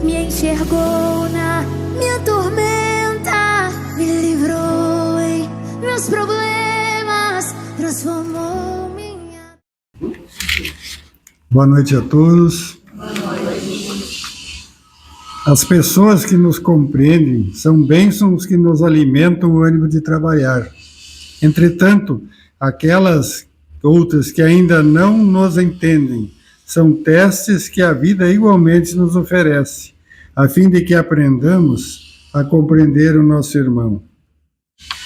me enxergou na minha tormenta, me livrou em meus problemas, transformou minha... Boa noite a todos. As pessoas que nos compreendem são bênçãos que nos alimentam o ânimo de trabalhar. Entretanto, aquelas outras que ainda não nos entendem são testes que a vida igualmente nos oferece, a fim de que aprendamos a compreender o nosso irmão.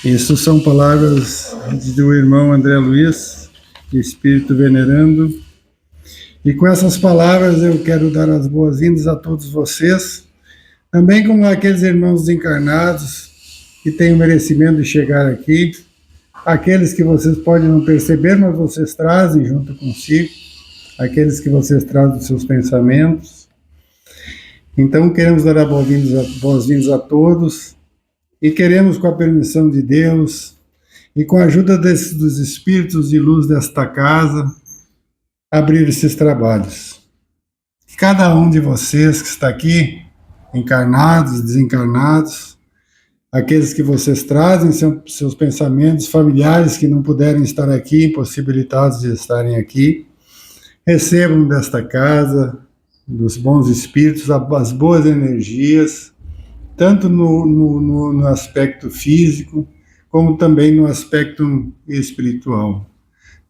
Isso são palavras do irmão André Luiz, Espírito Venerando. E com essas palavras eu quero dar as boas-vindas a todos vocês, também como aqueles irmãos desencarnados que têm o merecimento de chegar aqui, aqueles que vocês podem não perceber, mas vocês trazem junto consigo, aqueles que vocês trazem dos seus pensamentos. Então queremos dar as boas-vindas a todos e queremos, com a permissão de Deus e com a ajuda dos espíritos de luz desta casa, abrir esses trabalhos. Cada um de vocês que está aqui, encarnados, desencarnados, aqueles que vocês trazem seus pensamentos, familiares que não puderem estar aqui, impossibilitados de estarem aqui, recebam desta casa, dos bons espíritos, as boas energias, tanto no aspecto físico, como também no aspecto espiritual.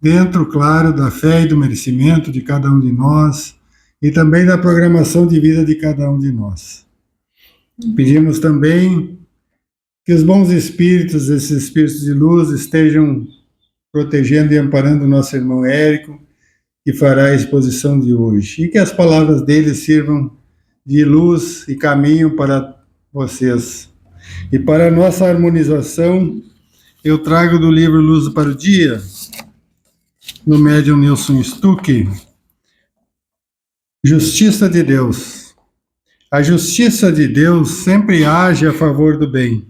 Dentro, claro, da fé e do merecimento de cada um de nós, e também da programação de vida de cada um de nós. Pedimos também que os bons espíritos, esses espíritos de luz, estejam protegendo e amparando o nosso irmão Érico, que fará a exposição de hoje, e que as palavras dele sirvam de luz e caminho para vocês. E para a nossa harmonização, eu trago do livro Luz para o Dia, no médium Nilson Stuck, Justiça de Deus. A justiça de Deus sempre age a favor do bem,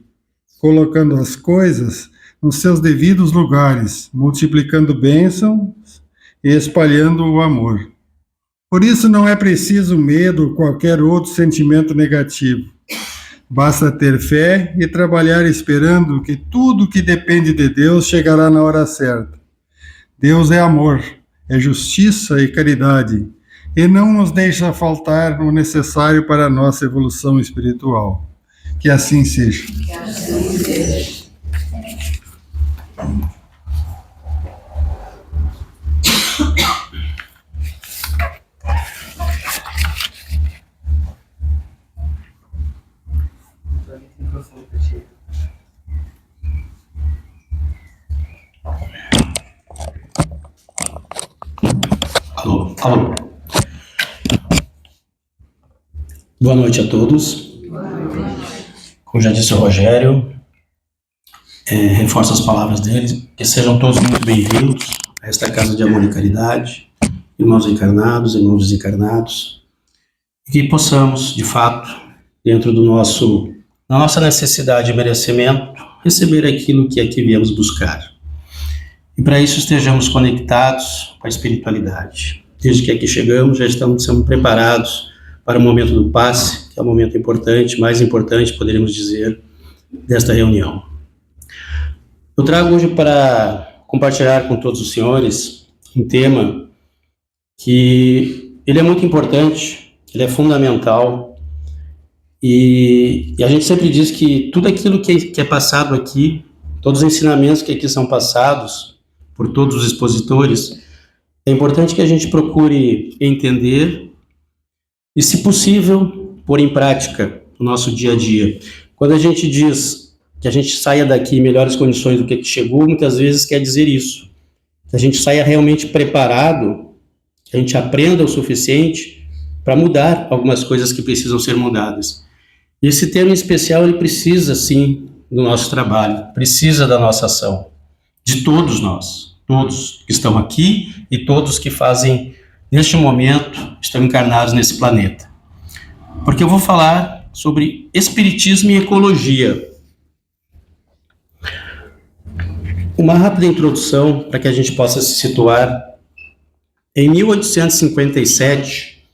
colocando as coisas nos seus devidos lugares, multiplicando bênçãos e espalhando o amor. Por isso não é preciso medo ou qualquer outro sentimento negativo. Basta ter fé e trabalhar esperando que tudo que depende de Deus chegará na hora certa. Deus é amor, é justiça e caridade, e não nos deixa faltar o necessário para a nossa evolução espiritual. Que assim seja. Que assim seja. Alô. Boa noite a todos. Como já disse o Rogério, reforço as palavras dele, que sejam todos muito bem-vindos a esta casa de amor e caridade, irmãos encarnados, irmãos desencarnados, e que possamos, de fato, dentro da nossa necessidade e merecimento, receber aquilo que aqui viemos buscar. E para isso estejamos conectados com a espiritualidade. Desde que aqui chegamos, já estamos sendo preparados para o momento do passe, que é o momento importante, mais importante, poderíamos dizer, desta reunião. Eu trago hoje para compartilhar com todos os senhores um tema que ele é muito importante, ele é fundamental, e a gente sempre diz que tudo aquilo que é passado aqui, todos os ensinamentos que aqui são passados por todos os expositores, é importante que a gente procure entender e, se possível, pôr em prática no nosso dia a dia. Quando a gente diz que a gente saia daqui em melhores condições do que chegou, muitas vezes quer dizer isso. Que a gente saia realmente preparado, que a gente aprenda o suficiente para mudar algumas coisas que precisam ser mudadas. E esse tema em especial, ele precisa, sim, do nosso trabalho, precisa da nossa ação, de todos nós. Todos que estão aqui e todos que fazem, neste momento, estão encarnados nesse planeta. Porque eu vou falar sobre espiritismo e ecologia. Uma rápida introdução para que a gente possa se situar. Em 1857,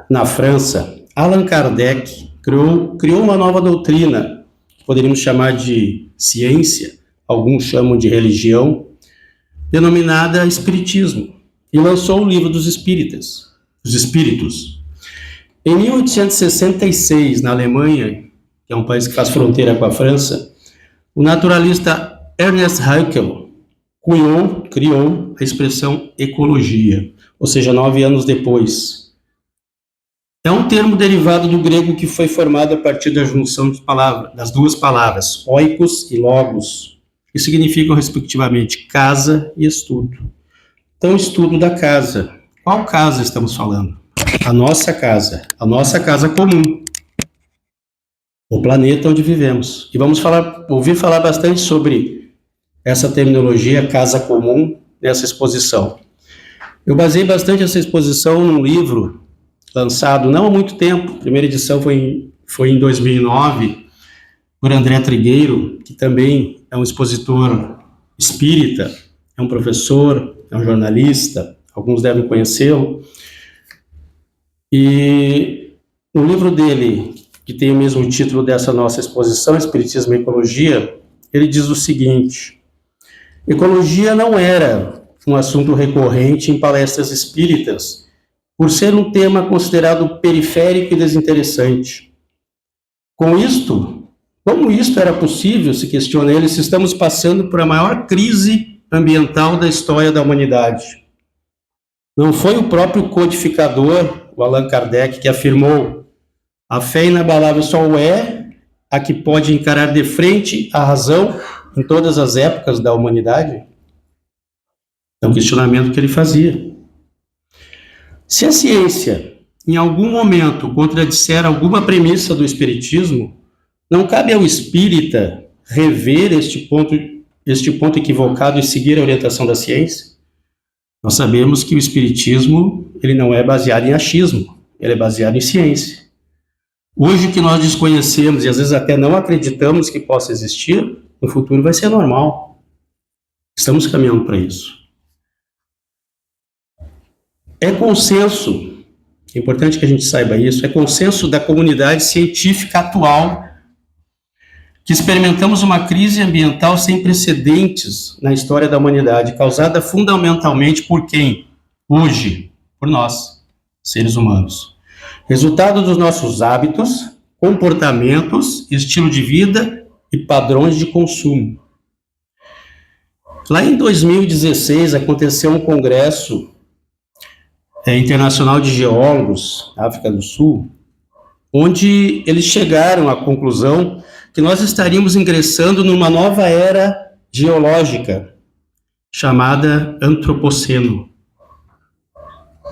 na França, Allan Kardec criou uma nova doutrina, que poderíamos chamar de ciência, alguns chamam de religião, denominada Espiritismo, e lançou o Livro dos Espíritos. Em 1866, na Alemanha, que é um país que faz fronteira com a França, o naturalista Ernest Haeckel criou a expressão ecologia, ou seja, 9 anos depois. É um termo derivado do grego que foi formado a partir da junção das duas palavras, oikos e logos, que significam, respectivamente, casa e estudo. Então, estudo da casa. Qual casa estamos falando? A nossa casa comum, o planeta onde vivemos. E vamos ouvir falar bastante sobre essa terminologia, casa comum, nessa exposição. Eu baseei bastante essa exposição num livro lançado não há muito tempo, a primeira edição foi em 2009, por André Trigueiro, que também é um expositor espírita, é um professor, é um jornalista, alguns devem conhecê-lo. E no livro dele, que tem o mesmo título dessa nossa exposição, Espiritismo e Ecologia, ele diz o seguinte: ecologia não era um assunto recorrente em palestras espíritas, por ser um tema considerado periférico e desinteressante. Como isto era possível, se questiona ele, se estamos passando por a maior crise ambiental da história da humanidade? Não foi o próprio codificador, o Allan Kardec, que afirmou: a fé inabalável só é a que pode encarar de frente a razão em todas as épocas da humanidade? É um questionamento que ele fazia. Se a ciência, em algum momento, contradisser alguma premissa do Espiritismo, não cabe ao espírita rever este ponto equivocado e seguir a orientação da ciência? Nós sabemos que o Espiritismo ele não é baseado em achismo, ele é baseado em ciência. Hoje, o que nós desconhecemos e às vezes até não acreditamos que possa existir, no futuro vai ser normal. Estamos caminhando para isso. É consenso, é importante que a gente saiba isso, é consenso da comunidade científica atual que experimentamos uma crise ambiental sem precedentes na história da humanidade, causada fundamentalmente por quem? Hoje, por nós, seres humanos. Resultado dos nossos hábitos, comportamentos, estilo de vida e padrões de consumo. Lá em 2016 aconteceu um congresso internacional de geólogos na África do Sul, onde eles chegaram à conclusão que nós estaríamos ingressando numa nova era geológica, chamada Antropoceno.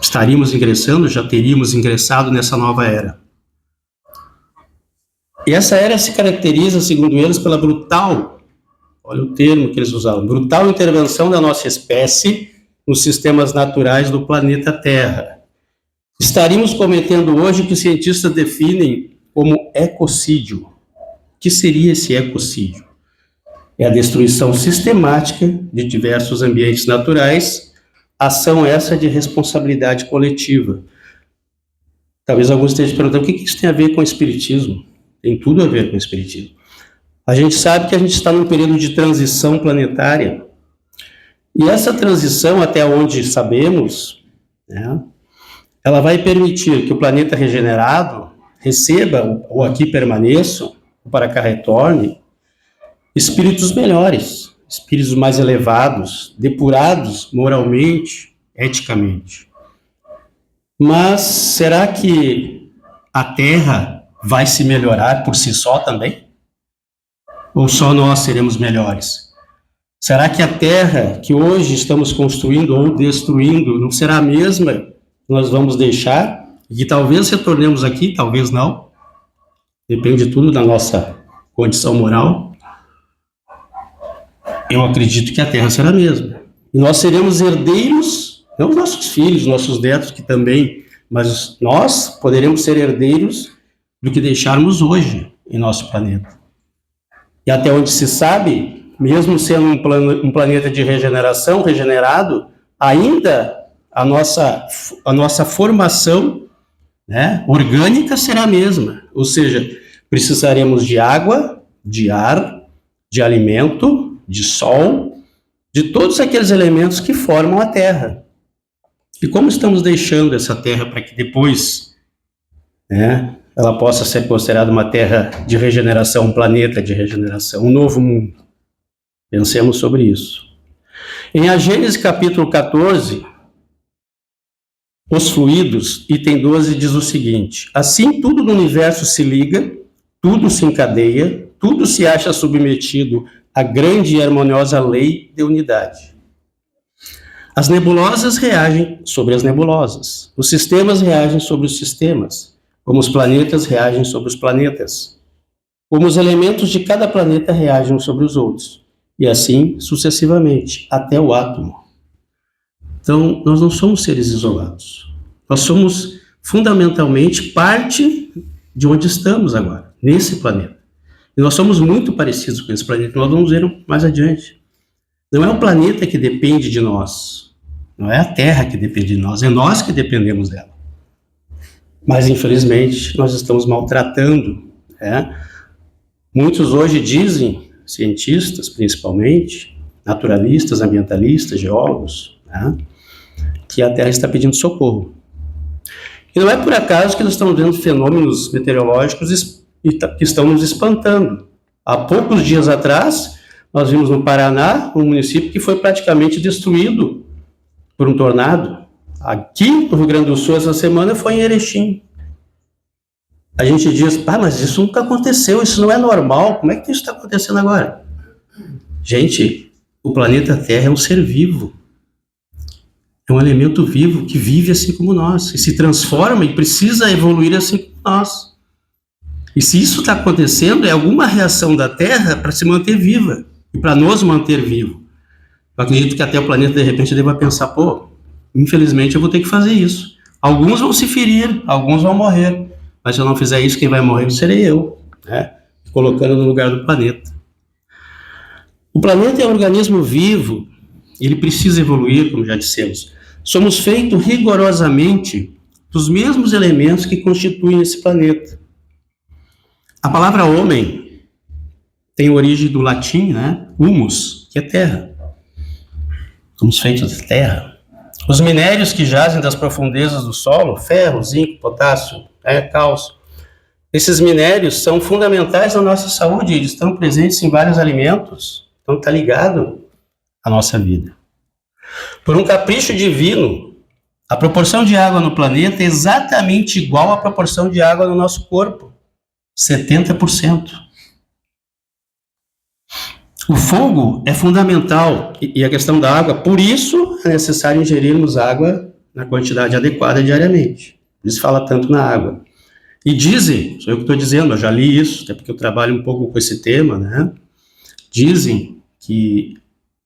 Já teríamos ingressado nessa nova era. E essa era se caracteriza, segundo eles, pela brutal, olha o termo que eles usaram, brutal intervenção da nossa espécie nos sistemas naturais do planeta Terra. Estaríamos cometendo hoje o que os cientistas definem como ecocídio. O que seria esse ecocídio? É a destruição sistemática de diversos ambientes naturais, ação essa de responsabilidade coletiva. Talvez alguns estejam perguntando, o que isso tem a ver com o Espiritismo? Tem tudo a ver com o Espiritismo. A gente sabe que a gente está num período de transição planetária, e essa transição, até onde sabemos, né, ela vai permitir que o planeta regenerado receba, ou aqui permaneçam, ou para cá retorne, espíritos melhores, espíritos mais elevados, depurados moralmente, eticamente. Mas será que a Terra vai se melhorar por si só também? Ou só nós seremos melhores? Será que a Terra que hoje estamos construindo ou destruindo não será a mesma que nós vamos deixar? E que talvez retornemos aqui, talvez não. Depende tudo da nossa condição moral. Eu acredito que a Terra será a mesma. E nós seremos herdeiros, não os nossos filhos, nossos netos que também, mas nós poderemos ser herdeiros do que deixarmos hoje em nosso planeta. E até onde se sabe, mesmo sendo um planeta de regeneração, regenerado, ainda a nossa formação né, orgânica será a mesma, ou seja, precisaremos de água, de ar, de alimento, de sol, de todos aqueles elementos que formam a Terra. E como estamos deixando essa Terra para que depois, né, ela possa ser considerada uma Terra de regeneração, um planeta de regeneração, um novo mundo? Pensemos sobre isso. Em A Gênesis capítulo 14, os fluidos, item 12, diz o seguinte: assim tudo no universo se liga, tudo se encadeia, tudo se acha submetido à grande e harmoniosa lei de unidade. As nebulosas reagem sobre as nebulosas, os sistemas reagem sobre os sistemas, como os planetas reagem sobre os planetas, como os elementos de cada planeta reagem sobre os outros, e assim sucessivamente, até o átomo. Então, nós não somos seres isolados. Nós somos, fundamentalmente, parte de onde estamos agora, nesse planeta. E nós somos muito parecidos com esse planeta, nós vamos ver mais adiante. Não é o planeta que depende de nós, não é a Terra que depende de nós, é nós que dependemos dela. Mas, infelizmente, nós estamos maltratando, né? Muitos hoje dizem, cientistas principalmente, naturalistas, ambientalistas, geólogos, né, que a Terra está pedindo socorro. E não é por acaso que nós estamos vendo fenômenos meteorológicos que estão nos espantando. Há poucos dias atrás, nós vimos no Paraná um município que foi praticamente destruído por um tornado. Aqui no Rio Grande do Sul, essa semana, foi em Erechim. A gente diz, mas isso nunca aconteceu, isso não é normal, como é que isso está acontecendo agora? Gente, o planeta Terra é um ser vivo. É um elemento vivo que vive assim como nós, e se transforma e precisa evoluir assim como nós. E se isso está acontecendo, é alguma reação da Terra para se manter viva, e para nos manter vivos. Eu acredito que até o planeta, de repente, deva pensar, infelizmente eu vou ter que fazer isso. Alguns vão se ferir, alguns vão morrer, mas se eu não fizer isso, quem vai morrer serei eu, né? Colocando no lugar do planeta. O planeta é um organismo vivo, ele precisa evoluir, como já dissemos. Somos feitos rigorosamente dos mesmos elementos que constituem esse planeta. A palavra homem tem origem do latim, né? Humus, que é terra. Somos feitos de terra. Os minérios que jazem das profundezas do solo, ferro, zinco, potássio, cálcio, esses minérios são fundamentais na nossa saúde, eles estão presentes em vários alimentos, então está ligado à nossa vida. Por um capricho divino, a proporção de água no planeta é exatamente igual à proporção de água no nosso corpo, 70%. O fogo é fundamental, e a questão da água, por isso é necessário ingerirmos água na quantidade adequada diariamente. Por isso fala tanto na água. E dizem, sou eu que estou dizendo, eu já li isso, até porque eu trabalho um pouco com esse tema, né? Dizem que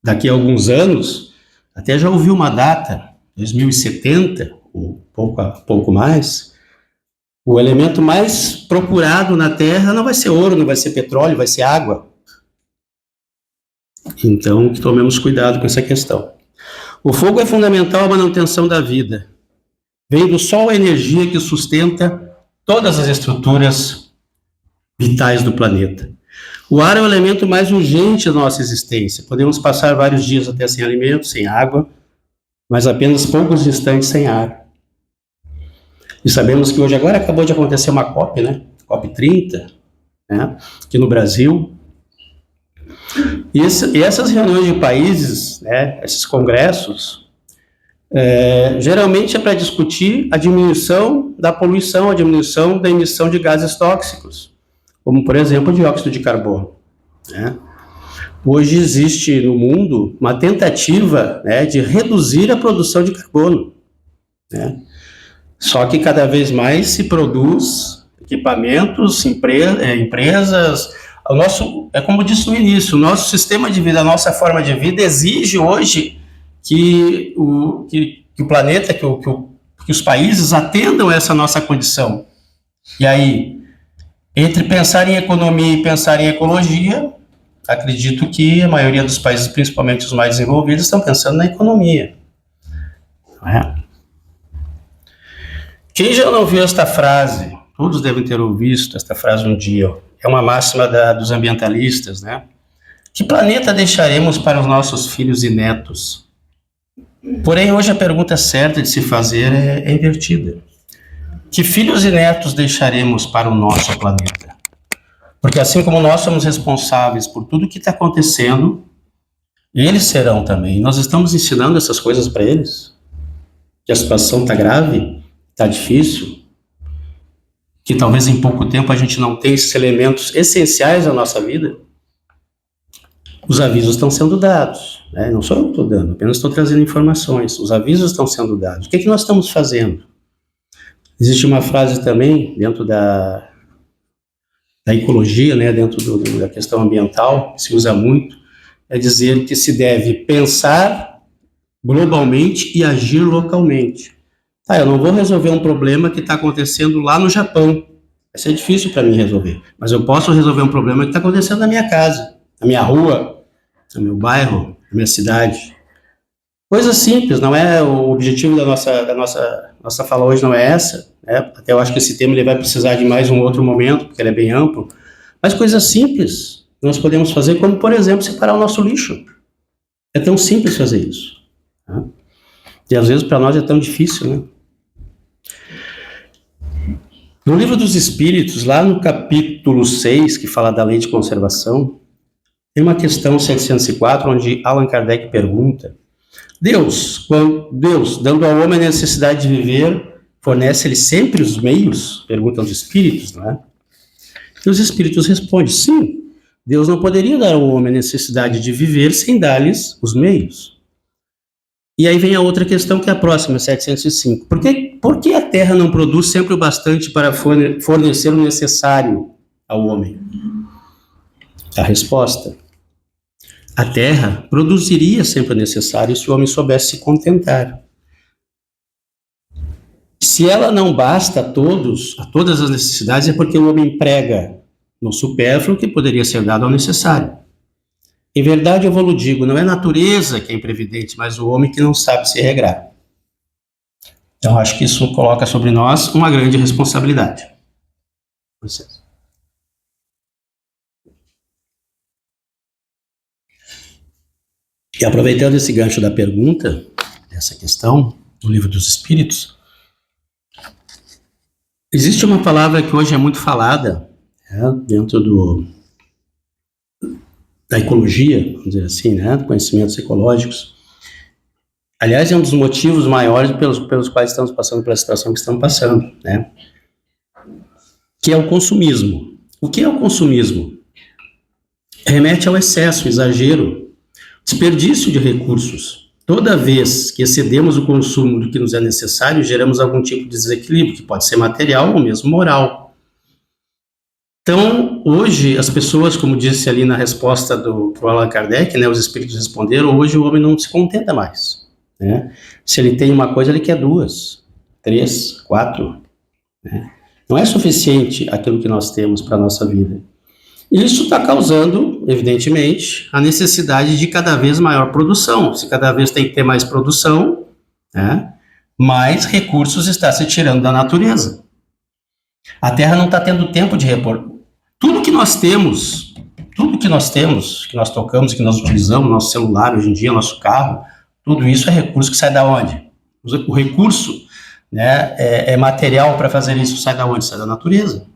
daqui a alguns anos, até já ouvi uma data, 2070, ou pouco mais, o elemento mais procurado na Terra não vai ser ouro, não vai ser petróleo, vai ser água. Então, que tomemos cuidado com essa questão. O fogo é fundamental à manutenção da vida. Vem do Sol a energia que sustenta todas as estruturas vitais do planeta. O ar é o elemento mais urgente da nossa existência. Podemos passar vários dias até sem alimento, sem água, mas apenas poucos instantes sem ar. E sabemos que hoje agora acabou de acontecer uma COP, né? COP 30, né? Aqui no Brasil. E essas reuniões de países, né? Esses congressos, geralmente é para discutir a diminuição da poluição, a diminuição da emissão de gases tóxicos, como, por exemplo, o dióxido de carbono, né? Hoje existe no mundo uma tentativa, né, de reduzir a produção de carbono, né? Só que cada vez mais se produz equipamentos, empresas. Como disse no início, o nosso sistema de vida, a nossa forma de vida exige hoje que o planeta, que os países atendam essa nossa condição. E aí, entre pensar em economia e pensar em ecologia, acredito que a maioria dos países, principalmente os mais desenvolvidos, estão pensando na economia. Não é? Quem já não viu esta frase? Todos devem ter ouvido esta frase um dia. É uma máxima dos ambientalistas, né? Que planeta deixaremos para os nossos filhos e netos? Porém, hoje a pergunta certa de se fazer é invertida. Que filhos e netos deixaremos para o nosso planeta? Porque assim como nós somos responsáveis por tudo que está acontecendo, eles serão também. Nós estamos ensinando essas coisas para eles? Que a situação está grave, está difícil, que talvez em pouco tempo a gente não tenha esses elementos essenciais da nossa vida? Os avisos estão sendo dados, né? Não sou eu que estou dando, apenas estou trazendo informações. Os avisos estão sendo dados. O que nós estamos fazendo? Existe uma frase também dentro da ecologia, né? Dentro da questão ambiental, que se usa muito, é dizer que se deve pensar globalmente e agir localmente. Eu não vou resolver um problema que está acontecendo lá no Japão. Vai ser difícil para mim resolver. Mas eu posso resolver um problema que está acontecendo na minha casa, na minha rua, no meu bairro, na minha cidade. Coisa simples, não é o objetivo da nossa fala hoje, não é essa. Né? Até eu acho que esse tema ele vai precisar de mais um outro momento, porque ele é bem amplo. Mas coisas simples nós podemos fazer, como, por exemplo, separar o nosso lixo. É tão simples fazer isso. Tá? E às vezes para nós é tão difícil, né? No Livro dos Espíritos, lá no capítulo 6, que fala da lei de conservação, tem uma questão 704, onde Allan Kardec pergunta: Deus, dando ao homem a necessidade de viver, fornece-lhe sempre os meios? Perguntam os espíritos, não é? E os espíritos respondem: sim, Deus não poderia dar ao homem a necessidade de viver sem dar-lhes os meios. E aí vem a outra questão, que é a próxima, 705. Por que a Terra não produz sempre o bastante para fornecer o necessário ao homem? A resposta: a Terra produziria sempre o necessário se o homem soubesse se contentar. Se ela não basta a todas as necessidades, é porque o homem emprega no supérfluo que poderia ser dado ao necessário. Em verdade, eu vou digo, não é a natureza que é imprevidente, mas o homem que não sabe se regrar. Então, acho que isso coloca sobre nós uma grande responsabilidade. Vocês. E aproveitando esse gancho da pergunta, dessa questão, do Livro dos Espíritos, existe uma palavra que hoje é muito falada, dentro da ecologia, vamos dizer assim, né, conhecimentos ecológicos. Aliás, é um dos motivos maiores pelos quais estamos passando pela situação que estamos passando, né, que é o consumismo. O que é o consumismo? Remete ao excesso, exagero, desperdício de recursos. Toda vez que excedemos o consumo do que nos é necessário, geramos algum tipo de desequilíbrio, que pode ser material ou mesmo moral. Então, hoje, as pessoas, como disse ali na resposta pro Allan Kardec, né, os espíritos responderam, hoje o homem não se contenta mais. Né? Se ele tem uma coisa, ele quer 2, 3, 4. Né? Não é suficiente aquilo que nós temos para a nossa vida. E isso está causando, evidentemente, a necessidade de cada vez maior produção. Se cada vez tem que ter mais produção, né, mais recursos está se tirando da natureza. A Terra não está tendo tempo de repor. Tudo que nós temos, que nós tocamos, que nós utilizamos, nosso celular hoje em dia, nosso carro, tudo isso é recurso que sai da onde? O recurso, né, é material para fazer isso, sai da onde? Sai da natureza,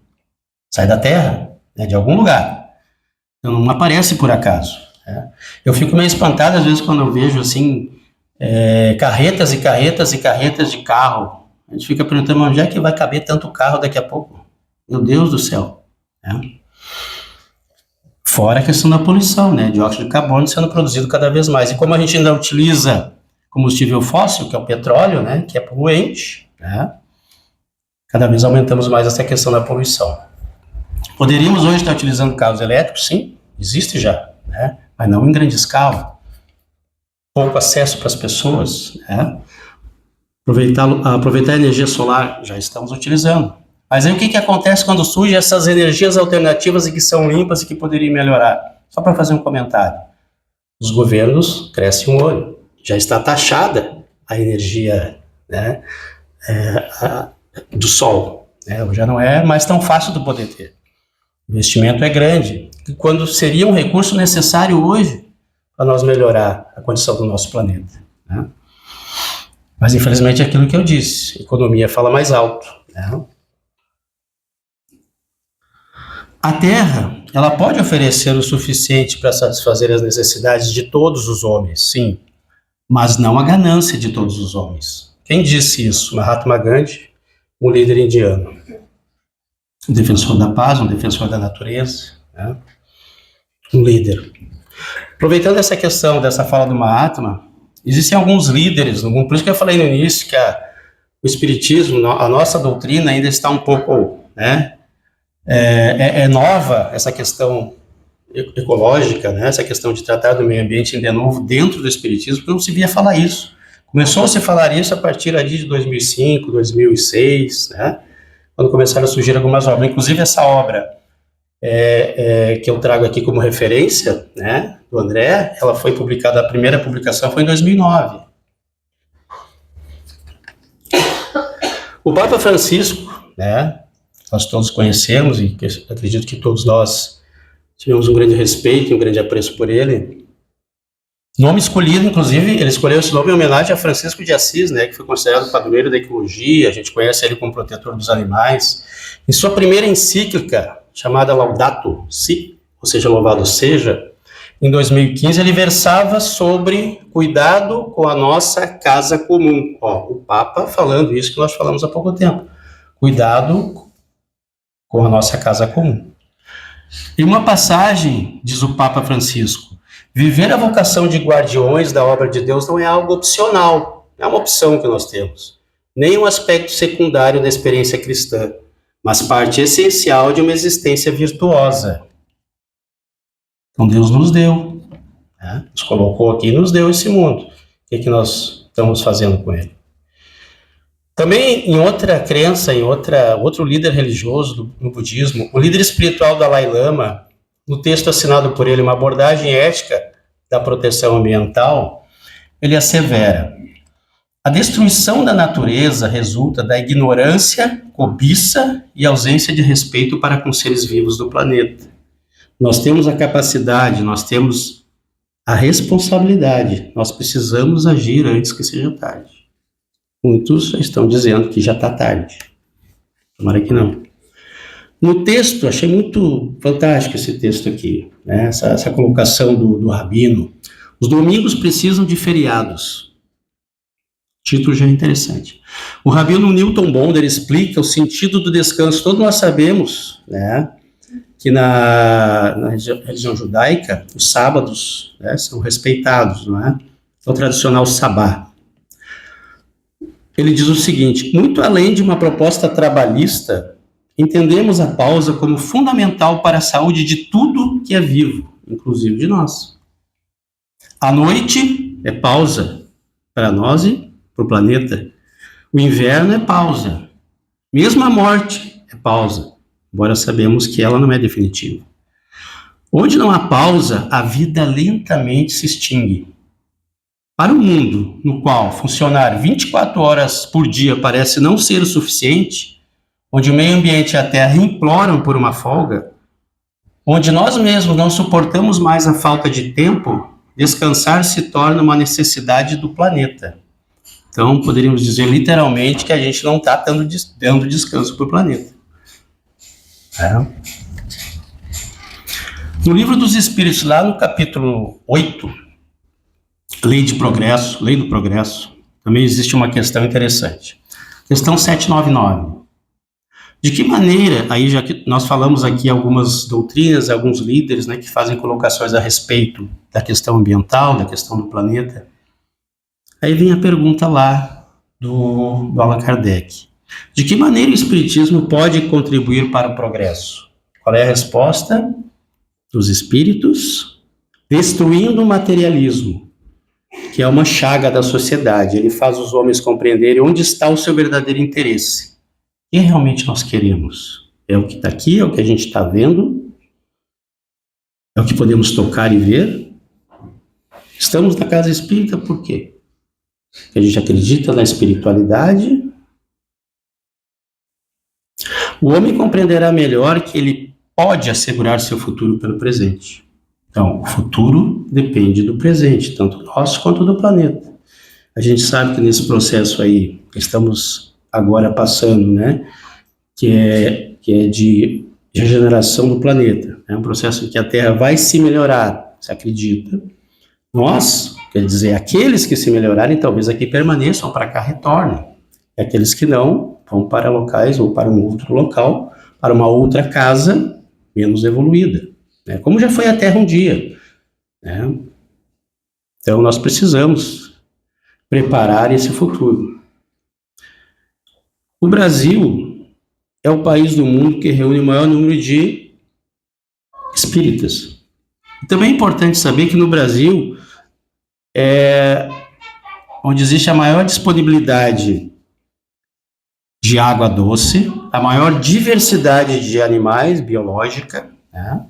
sai da Terra, né, de algum lugar. Então não aparece por acaso. Né? Eu fico meio espantado às vezes quando eu vejo assim, carretas e carretas e carretas de carro. A gente fica perguntando onde é que vai caber tanto carro daqui a pouco. Meu Deus do céu. Né? Fora a questão da poluição, né? Dióxido de carbono sendo produzido cada vez mais. E como a gente ainda utiliza combustível fóssil, que é o petróleo, né? Que é poluente, né? Cada vez aumentamos mais essa questão da poluição. Poderíamos hoje estar utilizando carros elétricos? Sim, existe já, né? Mas não em grande escala. Pouco acesso para as pessoas, né? Aproveitar a energia solar, já estamos utilizando. Mas aí o que acontece quando surgem essas energias alternativas e que são limpas e que poderiam melhorar? Só para fazer um comentário. Os governos crescem um olho. Já está taxada a energia, né, do sol, né? Já não é mais tão fácil de poder ter. O investimento é grande, quando seria um recurso necessário hoje para nós melhorar a condição do nosso planeta, né? Mas infelizmente é aquilo que eu disse, a economia fala mais alto, né? A Terra, ela pode oferecer o suficiente para satisfazer as necessidades de todos os homens, sim, mas não a ganância de todos os homens. Quem disse isso? Mahatma Gandhi, um líder indiano, um defensor da paz, um defensor da natureza, né? Um líder. Aproveitando essa questão dessa fala do Mahatma, existem alguns líderes, por isso que eu falei no início que o Espiritismo, a nossa doutrina ainda está um pouco, né? É nova essa questão ecológica, né? Essa questão de tratar do meio ambiente ainda é novo dentro do Espiritismo, porque não se via falar isso. Começou a se falar isso a partir ali de 2005, 2006, né? Quando começaram a surgir algumas obras, inclusive essa obra que eu trago aqui como referência, né, do André, ela foi publicada, a primeira publicação foi em 2009. O Papa Francisco, né, nós todos conhecemos e acredito que todos nós tivemos um grande respeito e um grande apreço por ele. Nome escolhido, inclusive, ele escolheu esse nome em homenagem a Francisco de Assis, né, que foi considerado padroeiro da ecologia, a gente conhece ele como protetor dos animais. Em sua primeira encíclica, chamada Laudato Si, ou seja, louvado seja, em 2015 ele versava sobre cuidado com a nossa casa comum. Ó, o Papa falando isso que nós falamos há pouco tempo. Cuidado com a nossa casa comum. Em uma passagem, diz o Papa Francisco, viver a vocação de guardiões da obra de Deus não é algo opcional, não é uma opção que nós temos, nem um aspecto secundário da experiência cristã, mas parte essencial de uma existência virtuosa. Então Deus nos deu, né? Nos colocou aqui e nos deu esse mundo. O que nós estamos fazendo com ele? Também em outra crença, outro líder religioso no budismo, o líder espiritual Dalai Lama, no texto assinado por ele, Uma abordagem ética da proteção ambiental, ele assevera: a destruição da natureza resulta da ignorância, cobiça e ausência de respeito para com os seres vivos do planeta. Nós temos a capacidade, nós temos a responsabilidade, nós precisamos agir antes que seja tarde. Muitos já estão dizendo que já está tarde. Tomara que não. No texto, achei muito fantástico esse texto aqui, né? Essa colocação do Rabino. Os domingos precisam de feriados. O título já é interessante. O Rabino Newton Bonder explica o sentido do descanso. Todos nós sabemos, né, que na religião judaica, os sábados, né, são respeitados, não é? É o tradicional sabá. Ele diz o seguinte: muito além de uma proposta trabalhista, entendemos a pausa como fundamental para a saúde de tudo que é vivo, inclusive de nós. A noite é pausa para nós e para o planeta. O inverno é pausa. Mesmo a morte é pausa, embora sabemos que ela não é definitiva. Onde não há pausa, a vida lentamente se extingue. Para um mundo no qual funcionar 24 horas por dia parece não ser o suficiente, onde o meio ambiente e a Terra imploram por uma folga, onde nós mesmos não suportamos mais a falta de tempo, descansar se torna uma necessidade do planeta. Então, poderíamos dizer literalmente que a gente não está dando descanso para o planeta. No Livro dos Espíritos, lá no capítulo 8, Lei do Progresso, também existe uma questão interessante. Questão 799. De que maneira, aí já que nós falamos aqui algumas doutrinas, alguns líderes, né, que fazem colocações a respeito da questão ambiental, da questão do planeta, aí vem a pergunta lá do Allan Kardec. De que maneira o Espiritismo pode contribuir para o progresso? Qual é a resposta dos espíritos? Destruindo o materialismo, que é uma chaga da sociedade. Ele faz os homens compreenderem onde está o seu verdadeiro interesse. O que realmente nós queremos? É o que está aqui? É o que a gente está vendo? É o que podemos tocar e ver? Estamos na casa espírita por quê? Porque a gente acredita na espiritualidade O homem compreenderá melhor que ele pode assegurar seu futuro pelo presente. Então, o futuro depende do presente, tanto nosso quanto do planeta. A gente sabe que nesse processo aí que estamos agora passando, né, que é de regeneração do planeta, é um processo em que a Terra vai se melhorar, se acredita. Nós, quer dizer, aqueles que se melhorarem, talvez aqui permaneçam, para cá retornem. E aqueles que não, vão para locais ou para um outro local, para uma outra casa menos evoluída, né? Como já foi a Terra um dia, né? Então nós precisamos preparar esse futuro. O Brasil é o país do mundo que reúne o maior número de espíritas. E também é importante saber que no Brasil é onde existe a maior disponibilidade de água doce, a maior diversidade de animais biológica, né?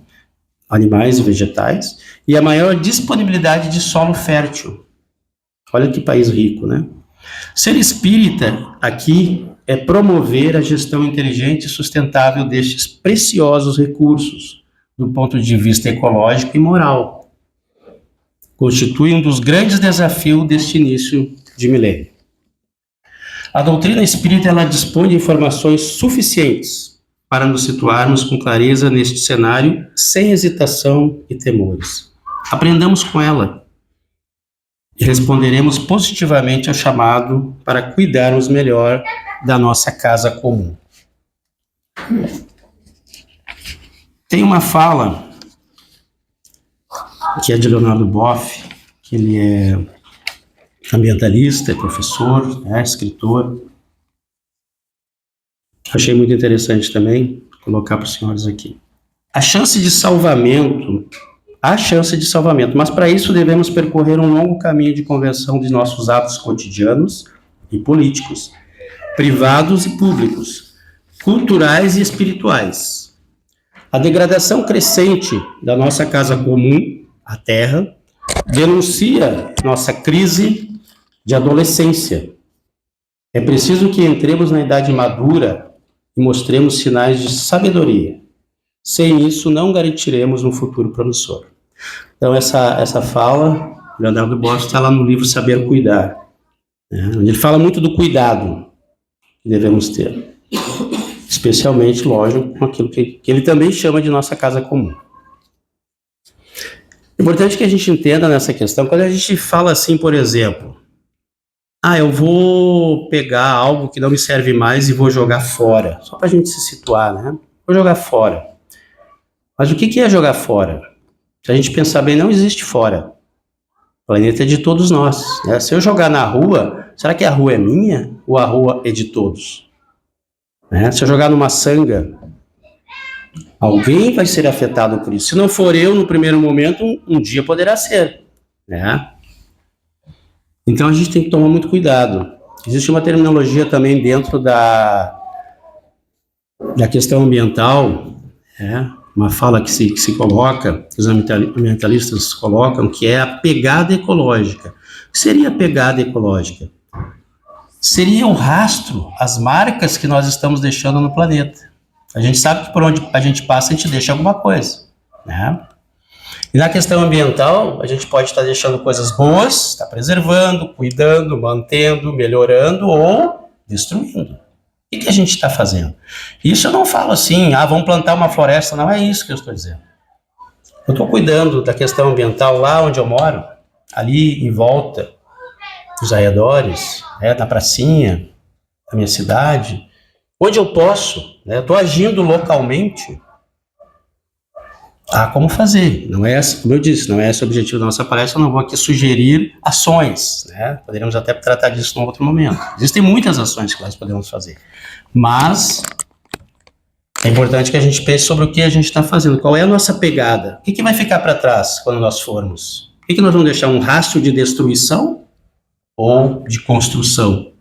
Animais e vegetais, e a maior disponibilidade de solo fértil. Olha que país rico, né? Ser espírita aqui é promover a gestão inteligente e sustentável destes preciosos recursos, do ponto de vista ecológico e moral. Constitui um dos grandes desafios deste início de milênio. A doutrina espírita, ela dispõe de informações suficientes para nos situarmos com clareza neste cenário, sem hesitação e temores. Aprendamos com ela e responderemos positivamente ao chamado para cuidarmos melhor da nossa casa comum. Tem uma fala que é de Leonardo Boff, que ele é ambientalista, é professor, é escritor. Achei muito interessante também colocar para os senhores aqui. Há chance de salvamento, mas para isso devemos percorrer um longo caminho de conversão de nossos atos cotidianos e políticos, privados e públicos, culturais e espirituais. A degradação crescente da nossa casa comum, a Terra, denuncia nossa crise de adolescência. É preciso que entremos na idade madura e mostremos sinais de sabedoria. Sem isso, não garantiremos um futuro promissor. Então, essa fala, Leonardo Boff, está lá no livro Saber Cuidar, né, onde ele fala muito do cuidado que devemos ter. Especialmente, lógico, com aquilo que ele também chama de nossa casa comum. É importante que a gente entenda nessa questão, quando a gente fala assim, por exemplo, eu vou pegar algo que não me serve mais e vou jogar fora, só para a gente se situar, né? Vou jogar fora. Mas o que é jogar fora? Se a gente pensar bem, não existe fora. O planeta é de todos nós, né? Se eu jogar na rua, será que a rua é minha ou a rua é de todos? Né? Se eu jogar numa sanga, alguém vai ser afetado por isso. Se não for eu, no primeiro momento, um dia poderá ser, né? Então a gente tem que tomar muito cuidado. Existe uma terminologia também dentro da questão ambiental, né? Uma fala que se coloca, que os ambientalistas colocam, que é a pegada ecológica. O que seria a pegada ecológica? Seria o rastro, as marcas que nós estamos deixando no planeta. A gente sabe que por onde a gente passa, a gente deixa alguma coisa, né? E na questão ambiental, a gente pode estar deixando coisas boas, estar preservando, cuidando, mantendo, melhorando ou destruindo. O que a gente está fazendo? Isso eu não falo assim, vamos plantar uma floresta, não é isso que eu estou dizendo. Eu estou cuidando da questão ambiental lá onde eu moro, ali em volta dos arredores, na pracinha da minha cidade, onde eu posso, né? Eu estou agindo localmente. Como fazer, não é, como eu disse, não é esse o objetivo da nossa palestra, eu não vou aqui sugerir ações, né? Poderíamos até tratar disso num outro momento. Existem muitas ações que nós podemos fazer, mas é importante que a gente pense sobre o que a gente está fazendo, qual é a nossa pegada, o que vai ficar para trás quando nós formos, o que nós vamos deixar, um rastro de destruição ou de construção.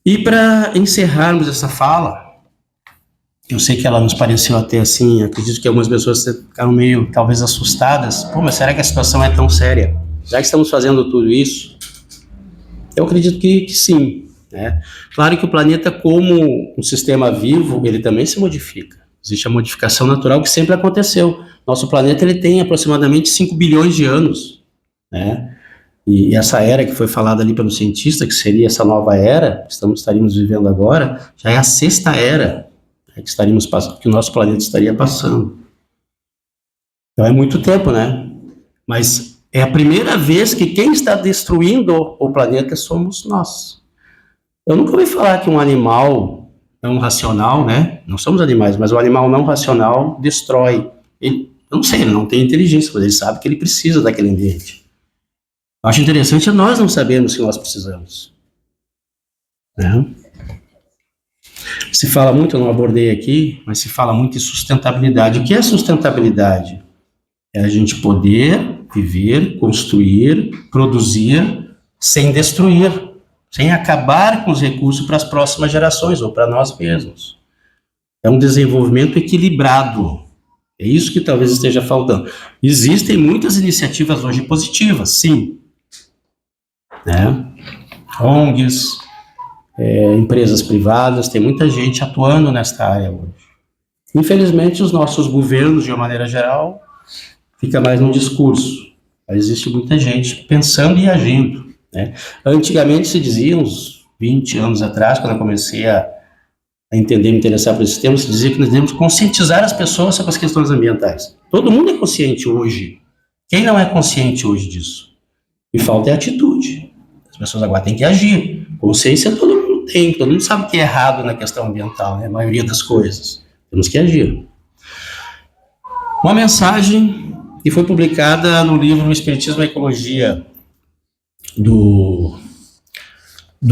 E para encerrarmos essa fala, eu sei que ela nos pareceu até assim, acredito que algumas pessoas ficaram meio, talvez, assustadas. Mas será que a situação é tão séria? Já que estamos fazendo tudo isso? Eu acredito que sim, né? Claro que o planeta, como um sistema vivo, ele também se modifica. Existe a modificação natural que sempre aconteceu. Nosso planeta ele tem aproximadamente 5 bilhões de anos, né? E essa era que foi falada ali pelo cientista, que seria essa nova era que estaríamos vivendo agora, já é a 6ª era, né, que o nosso planeta estaria passando. Então é muito tempo, né? Mas é a primeira vez que quem está destruindo o planeta somos nós. Eu nunca ouvi falar que um animal não racional, né? Não somos animais, mas o animal não racional destrói. Eu não sei, ele não tem inteligência, mas ele sabe que ele precisa daquele ambiente. Eu acho interessante nós não sabermos que nós precisamos, né? Se fala muito, eu não abordei aqui, mas se fala muito em sustentabilidade. O que é sustentabilidade? É a gente poder viver, construir, produzir, sem destruir, sem acabar com os recursos para as próximas gerações ou para nós mesmos. É um desenvolvimento equilibrado. É isso que talvez esteja faltando. Existem muitas iniciativas hoje positivas, sim, né? ONGs, empresas privadas, tem muita gente atuando nesta área hoje. Infelizmente, os nossos governos, de uma maneira geral, fica mais no discurso. Mas existe muita gente pensando e agindo, né? Antigamente se dizia, uns 20 anos atrás, quando eu comecei a entender, me interessar por esse tema, se dizia que nós devemos conscientizar as pessoas sobre as questões ambientais. Todo mundo é consciente hoje. Quem não é consciente hoje disso? E falta é atitude. As pessoas agora têm que agir. Consciência todo mundo tem, todo mundo sabe que é errado na questão ambiental, né? A maioria das coisas. Temos que agir. Uma mensagem que foi publicada no livro O Espiritismo e a Ecologia, do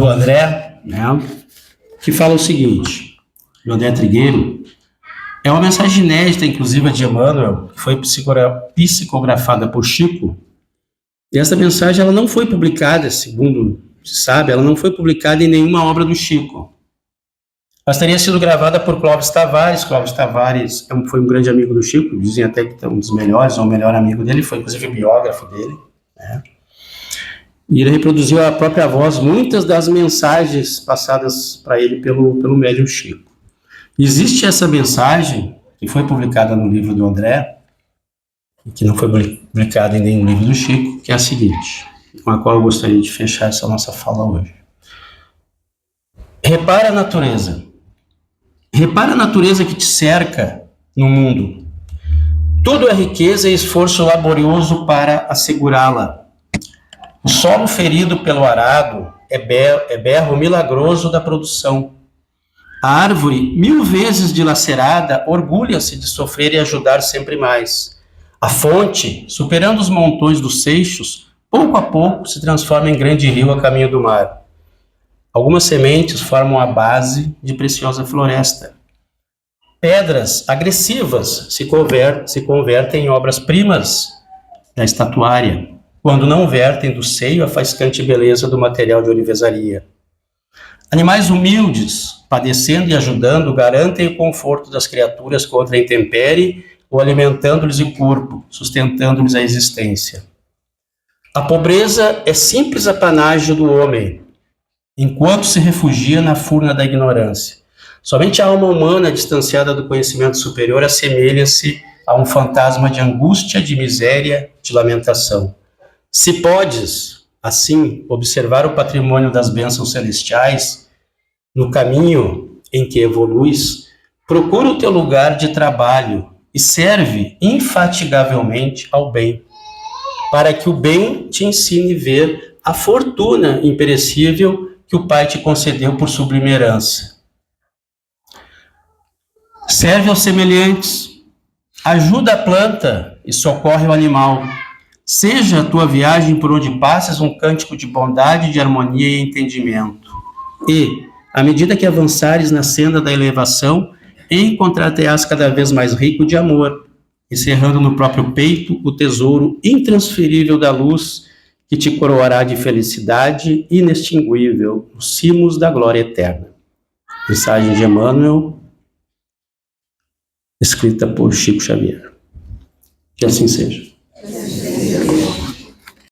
André, né, que fala o seguinte, do André Trigueiro, é uma mensagem inédita, inclusive, de Emmanuel, que foi psicografada por Chico, e essa mensagem ela não foi publicada, segundo se sabe, ela não foi publicada em nenhuma obra do Chico. Mas teria sido gravada por Clóvis Tavares. Clóvis Tavares foi um grande amigo do Chico, dizem até que é um dos melhores, ou o melhor amigo dele, foi inclusive biógrafo dele, né? E ele reproduziu a própria voz muitas das mensagens passadas para ele pelo médium Chico. Existe essa mensagem, que foi publicada no livro do André, que não foi publicada em nenhum livro do Chico, que é a seguinte, com a qual eu gostaria de fechar essa nossa fala hoje. Repara a natureza. Repara a natureza que te cerca no mundo. Tudo é riqueza e esforço laborioso para assegurá-la. O solo ferido pelo arado é berro milagroso da produção. A árvore, 1000 vezes dilacerada, orgulha-se de sofrer e ajudar sempre mais. A fonte, superando os montões dos seixos, pouco a pouco se transforma em grande rio a caminho do mar. Algumas sementes formam a base de preciosa floresta. Pedras agressivas se convertem em obras-primas da estatuária, quando não vertem do seio a faiscante beleza do material de orivesaria. Animais humildes, padecendo e ajudando, garantem o conforto das criaturas contra a intempérie ou alimentando-lhes o corpo, sustentando-lhes a existência. A pobreza é simples apanágio do homem, enquanto se refugia na furna da ignorância. Somente a alma humana, distanciada do conhecimento superior, assemelha-se a um fantasma de angústia, de miséria, de lamentação. Se podes, assim, observar o patrimônio das bênçãos celestiais, no caminho em que evoluis, procura o teu lugar de trabalho e serve infatigavelmente ao bem, para que o bem te ensine a ver a fortuna imperecível que o Pai te concedeu por sublime herança. Serve aos semelhantes, ajuda a planta e socorre o animal. Seja a tua viagem por onde passes um cântico de bondade, de harmonia e entendimento. E, à medida que avançares na senda da elevação, encontrar-te-ás cada vez mais rico de amor, encerrando no próprio peito o tesouro intransferível da luz que te coroará de felicidade inextinguível nos cimos da glória eterna. Mensagem de Emmanuel, escrita por Chico Xavier. Que assim seja.